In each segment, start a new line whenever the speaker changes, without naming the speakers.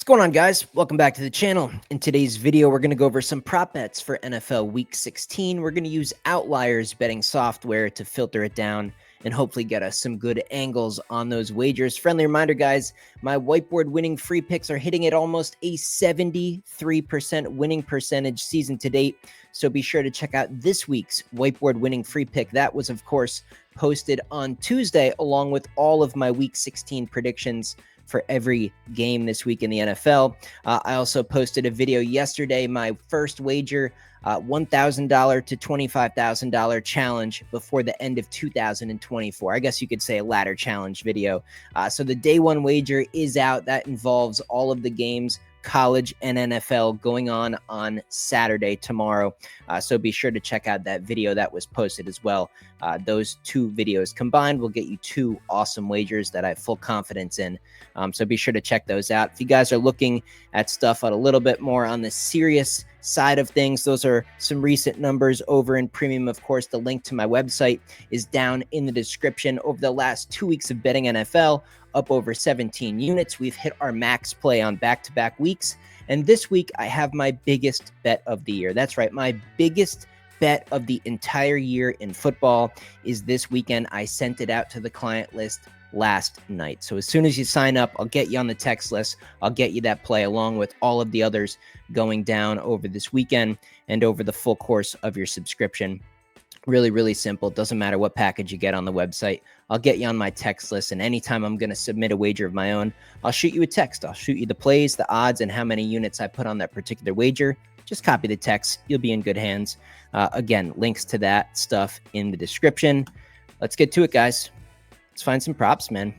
What's going on, guys? Welcome back to the channel. In today's video, we're going to go over some prop bets for NFL Week 16. We're going to use Outlier's betting software to filter it down and hopefully get us some good angles on those wagers. Friendly reminder, guys, my whiteboard winning free picks are hitting at almost a 73% winning percentage season to date. So be sure to check out this week's whiteboard winning free pick. That was, of course, posted on Tuesday, along with all of my Week 16 predictions for every game this week in the NFL. I also posted a video yesterday, my first wager, $1,000 to $25,000 challenge before the end of 2024. I guess you could say a ladder challenge video. So the day one wager is out. That involves all of the games, college and NFL, going on Saturday tomorrow. So be sure to check out that video that was posted as well. Those two videos combined will get you two awesome wagers that I have full confidence in. So be sure to check those out. If you guys are looking at stuff a little bit more on the serious side of things, those are some recent numbers over in premium. Of course, the link to my website is down in the description. Over the last 2 weeks of betting NFL, up over 17 units. We've hit our max play on back-to-back weeks. And this week, I have my biggest bet of the year. That's right, my biggest bet of the entire year in football is this weekend. I sent it out to the client list last night. So as soon as you sign up, I'll get you on the text list. I'll get you that play along with all of the others going down over this weekend and over the full course of your subscription. Really, really simple. It doesn't matter what package you get on the website. I'll get you on my text list, and anytime I'm going to submit a wager of my own, I'll shoot you a text. I'll shoot you the plays, the odds, and how many units I put on that particular wager. Just copy the text. You'll be in good hands. Again, links to that stuff in the description. Let's get to it, guys. Let's find some props, man.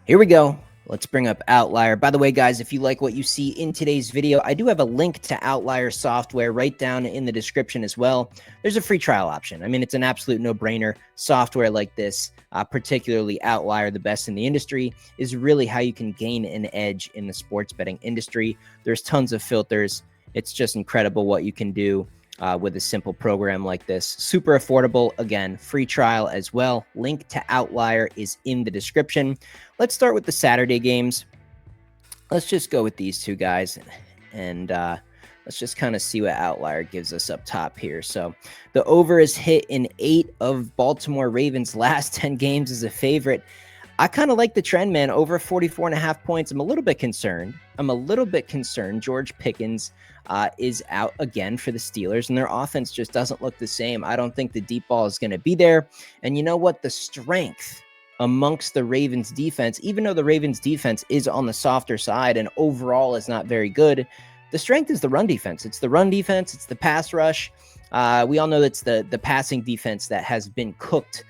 Here we go. Let's bring up Outlier. By the way, guys, if you like what you see in today's video, I do have a link to Outlier software right down in the description as well. There's a free trial option. I mean, it's an absolute no-brainer. Software like this, particularly Outlier, the best in the industry, is really how you can gain an edge in the sports betting industry. There's tons of filters. It's just incredible what you can do with a simple program like this. Super affordable. Again, free trial as well. Link to Outlier is in the description. Let's start with the Saturday games. Let's just go with these two guys, and let's just kind of see what Outlier gives us up top here. So the over is hit in 8 of Baltimore Ravens' last 10 games as a favorite. I kind of like the trend, man. Over 44.5 points. I'm a little bit concerned. George Pickens is out again for the Steelers, and their offense just doesn't look the same. I don't think the deep ball is going to be there. And you know what? The strength amongst the Ravens defense, even though the Ravens defense is on the softer side and overall is not very good, the strength is the run defense. It's the run defense. It's the pass rush. We all know it's the passing defense that has been cooked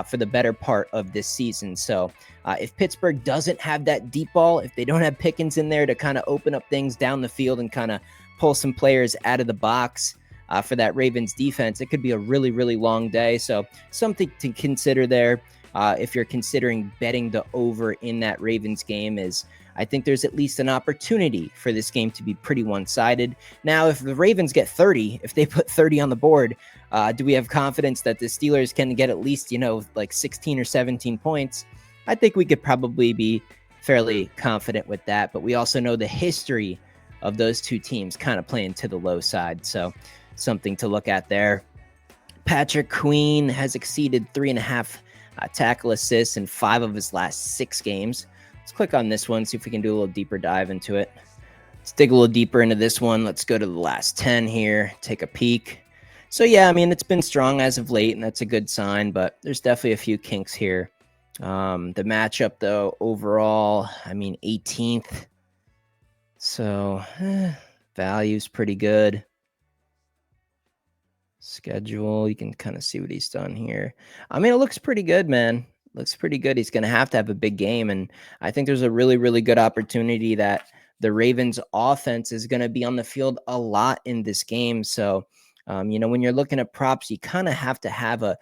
for the better part of this season. So if Pittsburgh doesn't have that deep ball, if they don't have Pickens in there to kind of open up things down the field and kind of pull some players out of the box for that Ravens defense, it could be a really, really long day. So something to consider there if you're considering betting the over in that Ravens game is I think there's at least an opportunity for this game to be pretty one-sided. Now, if the Ravens get 30, if they put 30 on the board, do we have confidence that the Steelers can get at least, like 16 or 17 points? I think we could probably be fairly confident with that. But we also know the history of those two teams kind of playing to the low side. So something to look at there. Patrick Queen has exceeded 3.5 tackle assists in 5 of his last 6 games. Let's click on this one, see if we can do a little deeper dive into it. Let's dig a little deeper into this one. Let's go to the last 10 here, take a peek. So, yeah, I mean, it's been strong as of late, and that's a good sign, but there's definitely a few kinks here. The matchup, though, overall, I mean, 18th. So, value's pretty good. Schedule, you can kind of see what he's done here. I mean, it looks pretty good, man. Looks pretty good. He's going to have a big game, and I think there's a really, really good opportunity that the Ravens offense is going to be on the field a lot in this game. So, when you're looking at props, you kind of have to have a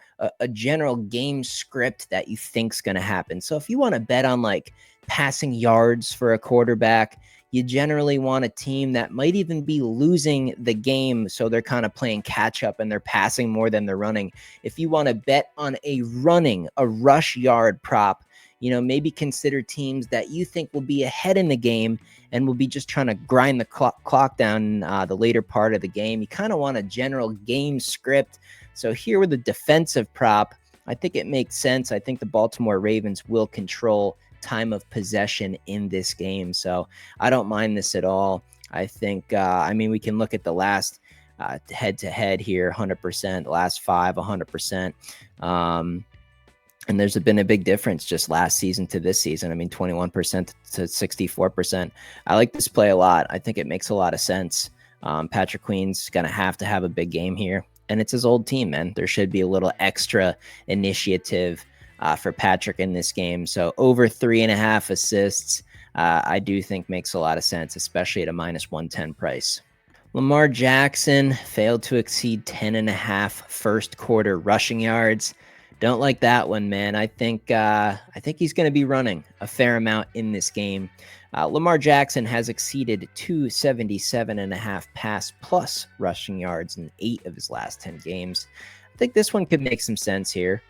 general game script that you think's going to happen. So if you want to bet on like passing yards for a quarterback, you generally want a team that might even be losing the game, so they're kind of playing catch up and they're passing more than they're running. If you want to bet on a rush yard prop, maybe consider teams that you think will be ahead in the game and will be just trying to grind the clock down the later part of the game. You kind of want a general game script. So here with the defensive prop, I think it makes sense. I think the Baltimore Ravens will control time of possession in this game. So I don't mind this at all. I think, we can look at the last head-to-head here, 100%, the last 5, 100%. And there's been a big difference just last season to this season. 21% to 64%. I like this play a lot. I think it makes a lot of sense. Patrick Queen's going to have a big game here. And it's his old team, man. There should be a little extra initiative for Patrick in this game. So over 3.5 assists, I do think makes a lot of sense, especially at a -110 price. Lamar Jackson failed to exceed 10.5 first quarter rushing yards. Don't like that one, man. I think he's going to be running a fair amount in this game. Lamar Jackson has exceeded 277.5 pass plus rushing yards in 8 of his last 10 games. I think this one could make some sense here.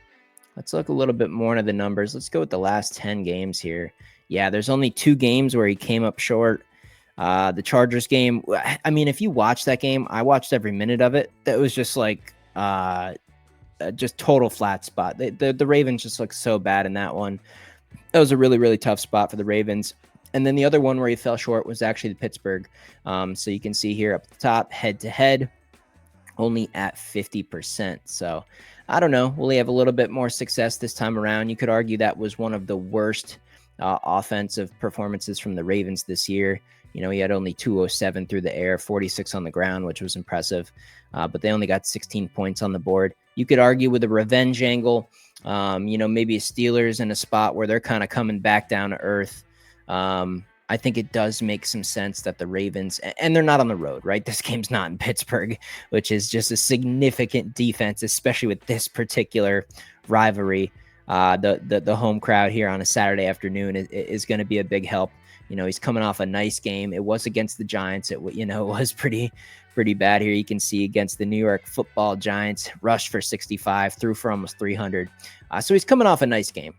Let's look a little bit more into the numbers. Let's go with the last 10 games here. Yeah, there's only 2 games where he came up short. The Chargers game, if you watch that game, I watched every minute of it. That was just like just total flat spot. The Ravens just looked so bad in that one. That was a really, really tough spot for the Ravens. And then the other one where he fell short was actually the Pittsburgh. So you can see here up the top, head-to-head, only at 50%. So I don't know. Will he have a little bit more success this time around? You could argue that was one of the worst offensive performances from the Ravens this year. He had only 207 through the air, 46 on the ground, which was impressive. But they only got 16 points on the board. You could argue with a revenge angle, maybe a Steelers in a spot where they're kind of coming back down to earth. I think it does make some sense that the Ravens, and they're not on the road, right? This game's not in Pittsburgh, which is just a significant defense, especially with this particular rivalry. The home crowd here on a Saturday afternoon is going to be a big help. He's coming off a nice game. It was against the Giants. It was pretty bad here. You can see against the New York Football Giants, rushed for 65, threw for almost 300. So he's coming off a nice game.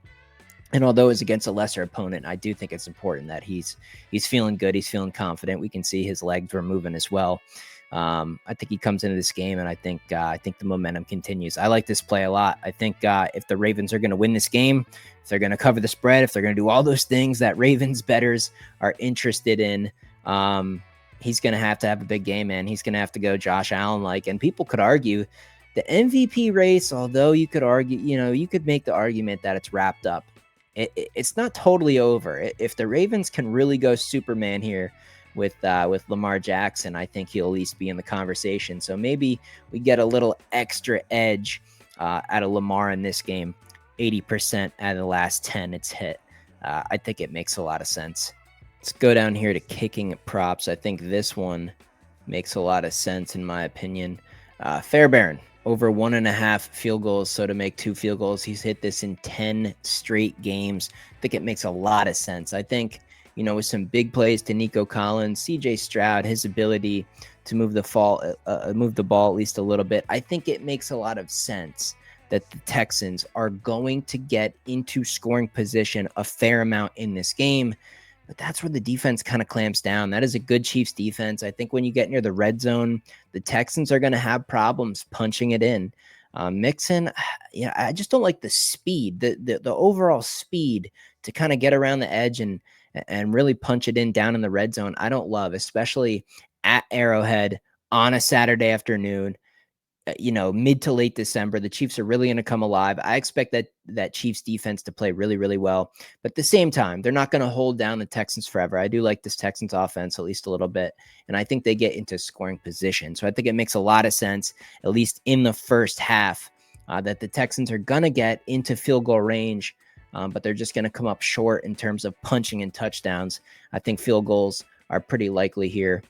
And although it's against a lesser opponent, I do think it's important that he's feeling good. He's feeling confident. We can see his legs were moving as well. I think he comes into this game, and I think the momentum continues. I like this play a lot. I think if the Ravens are going to win this game, if they're going to cover the spread, if they're going to do all those things that Ravens bettors are interested in, he's going to have a big game, man. He's going to have to go Josh Allen-like. And people could argue the MVP race, although you could argue, you could make the argument that it's wrapped up. It's not totally over. If the Ravens can really go Superman here with Lamar Jackson, I think he'll at least be in the conversation. So maybe we get a little extra edge out of Lamar in this game. 80% out of the last 10 it's hit. I think it makes a lot of sense. Let's go down here to kicking props. I think this one makes a lot of sense in my opinion. Fairbairn, over 1.5 field goals. So to make 2 field goals, he's hit this in 10 straight games. I think it makes a lot of sense. I think, with some big plays to Nico Collins, CJ Stroud, his ability to move the ball at least a little bit, I think it makes a lot of sense that the Texans are going to get into scoring position a fair amount in this game. But that's where the defense kind of clamps down. That is a good Chiefs defense. I think when you get near the red zone, the Texans are going to have problems punching it in. Mixon, I just don't like the speed, the overall speed to kind of get around the edge and really punch it in down in the red zone. I don't love, especially at Arrowhead on a Saturday afternoon. Mid to late December, the Chiefs are really going to come alive. I expect that Chiefs defense to play really, really well. But at the same time, they're not going to hold down the Texans forever. I do like this Texans offense at least a little bit. And I think they get into scoring position. So I think it makes a lot of sense, at least in the first half, that the Texans are going to get into field goal range. But they're just going to come up short in terms of punching and touchdowns. I think field goals are pretty likely here.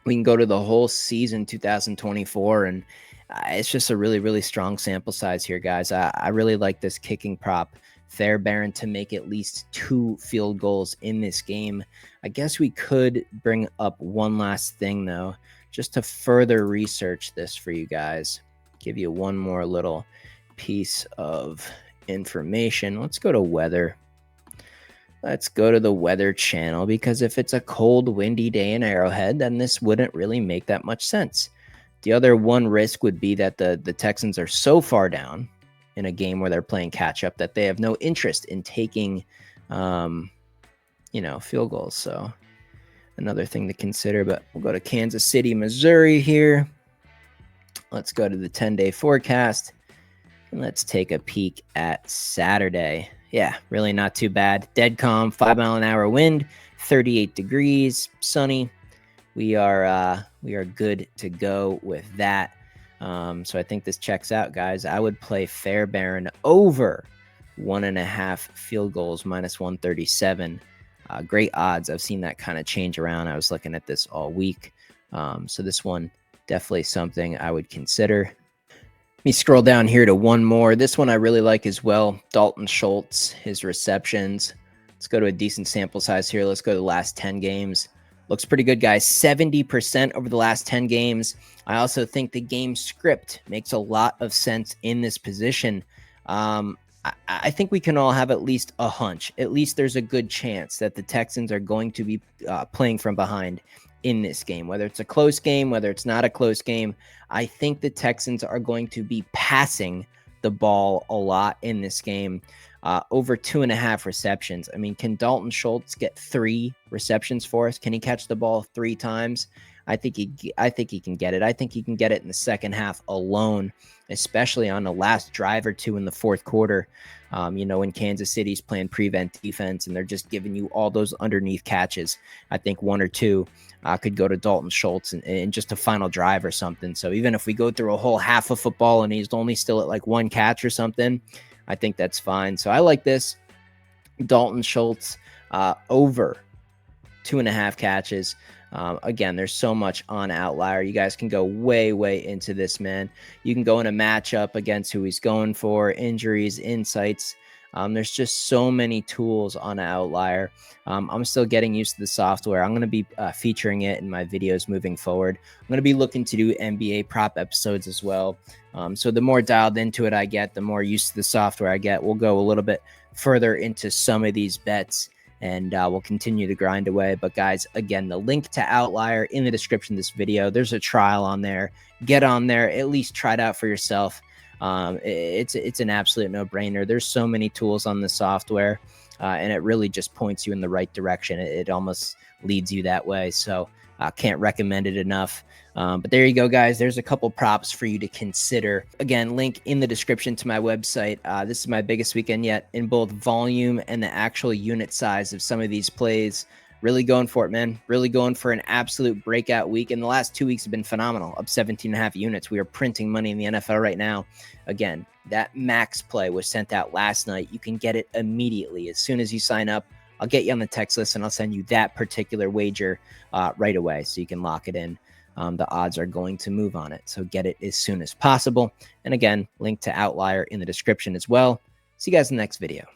We can go to the whole season 2024, and it's just a really, really strong sample size here, guys. I really like this kicking prop. Fairbairn to make at least 2 field goals in this game. I guess we could bring up one last thing, though, just to further research this for you guys. Give you one more little piece of information. Let's go to weather. Let's go to the Weather Channel, because if it's a cold, windy day in Arrowhead, then this wouldn't really make that much sense. The other one risk would be that the Texans are so far down in a game where they're playing catch up that they have no interest in taking, field goals. So another thing to consider, but we'll go to Kansas City, Missouri here. Let's go to the 10-day forecast, and let's take a peek at Saturday. Yeah, really not too bad. Dead calm, 5-mile-an-hour wind, 38 degrees, sunny. We are good to go with that. So I think this checks out, guys. I would play Fairbairn over 1.5 field goals, -137. Great odds. I've seen that kind of change around. I was looking at this all week. So this one, definitely something I would consider. Let me scroll down here to one more. This one I really like as well. Dalton Schultz, his receptions. Let's go to a decent sample size here. Let's go to the last 10 games. Looks pretty good, guys. 70% over the last 10 games. I also think the game script makes a lot of sense in this position. I think we can all have at least a hunch. At least there's a good chance that the Texans are going to be playing from behind in this game, whether it's a close game, whether it's not a close game. I think the Texans are going to be passing the ball a lot in this game. Over 2.5 receptions. I mean, can Dalton Schultz get 3 receptions for us? Can he catch the ball 3 times? I think he can get it. I think he can get it in the second half alone, especially on the last drive or two in the fourth quarter. When Kansas City's playing prevent defense and they're just giving you all those underneath catches, I think 1 or 2 could go to Dalton Schultz in just a final drive or something. So even if we go through a whole half of football and he's only still at like 1 catch or something, I think that's fine. So I like this. Dalton Schultz over 2.5 catches. Again, there's so much on Outlier. You guys can go way, way into this, man. You can go in a matchup against who he's going for, injuries, insights. There's just so many tools on Outlier. I'm still getting used to the software. I'm going to be featuring it in my videos moving forward. I'm going to be looking to do NBA prop episodes as well. So the more dialed into it I get, the more used to the software I get. We'll go a little bit further into some of these bets, and we'll continue to grind away. But guys, again, the link to Outlier in the description of this video. There's a trial on there. Get on there, at least try it out for yourself. It's an absolute no-brainer. There's so many tools on the software, and it really just points you in the right direction. It almost leads you that way. So I can't recommend it enough. But there you go, guys. There's a couple props for you to consider. Again, link in the description to my website. This is my biggest weekend yet in both volume and the actual unit size of some of these plays. Really going for it, man. Really going for an absolute breakout week. And the last 2 weeks have been phenomenal. Up 17.5 units. We are printing money in the NFL right now. Again, that max play was sent out last night. You can get it immediately. As soon as you sign up, I'll get you on the text list and I'll send you that particular wager right away so you can lock it in. The odds are going to move on it. So get it as soon as possible. And again, link to Outlier in the description as well. See you guys in the next video.